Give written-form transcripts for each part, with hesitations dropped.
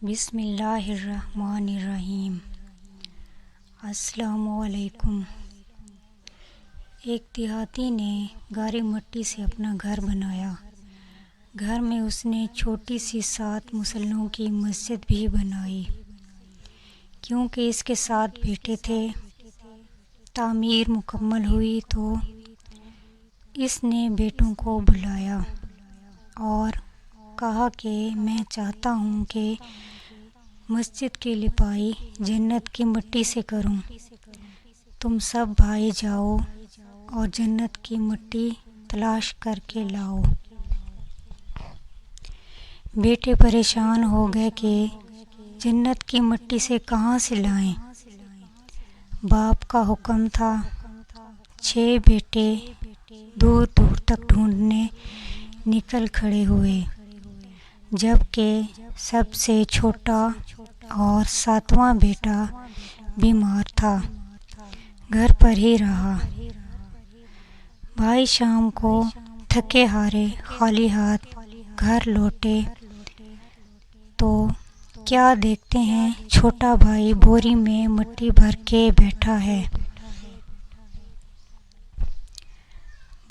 بسم اللہ الرحمن الرحیم۔ السلام علیکم۔ ایک دیہاتی نے گارے مٹی سے اپنا گھر بنایا۔ گھر میں اس نے چھوٹی سی 7 مسلوں کی مسجد بھی بنائی، کیونکہ اس کے 7 بیٹے تھے۔ تعمیر مکمل ہوئی تو اس نے بیٹوں کو بلایا اور کہا کہ میں چاہتا ہوں کہ مسجد کی لپائی جنت کی مٹی سے کروں۔ تم سب بھائی جاؤ اور جنت کی مٹی تلاش کر کے لاؤ۔ بیٹے پریشان ہو گئے کہ جنت کی مٹی سے کہاں سے لائیں۔ باپ کا حکم تھا۔ 6 بیٹے دور دور تک ڈھونڈنے نکل کھڑے ہوئے، جبکہ سب سے چھوٹا اور 7واں بیٹا بیمار تھا، گھر پر ہی رہا۔ بھائی شام کو تھکے ہارے خالی ہاتھ گھر لوٹے تو کیا دیکھتے ہیں چھوٹا بھائی بوری میں مٹی بھر کے بیٹھا ہے۔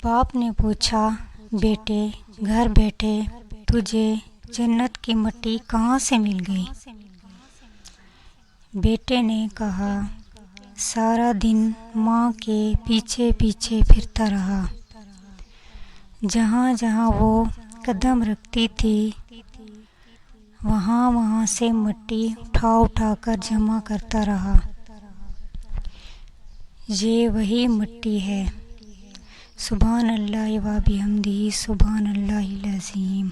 باپ نے پوچھا، بیٹے گھر بیٹھے تجھے جنت کی مٹی کہاں سے مل گئی؟ بیٹے نے کہا، سارا دن ماں کے پیچھے پیچھے پھرتا رہا۔ جہاں جہاں وہ قدم رکھتی تھی وہاں وہاں سے مٹی اٹھا اٹھا کر جمع کرتا رہا۔ یہ وہی مٹی ہے۔ سبحان اللہ و بحمدہ، سبحان اللہ العظیم۔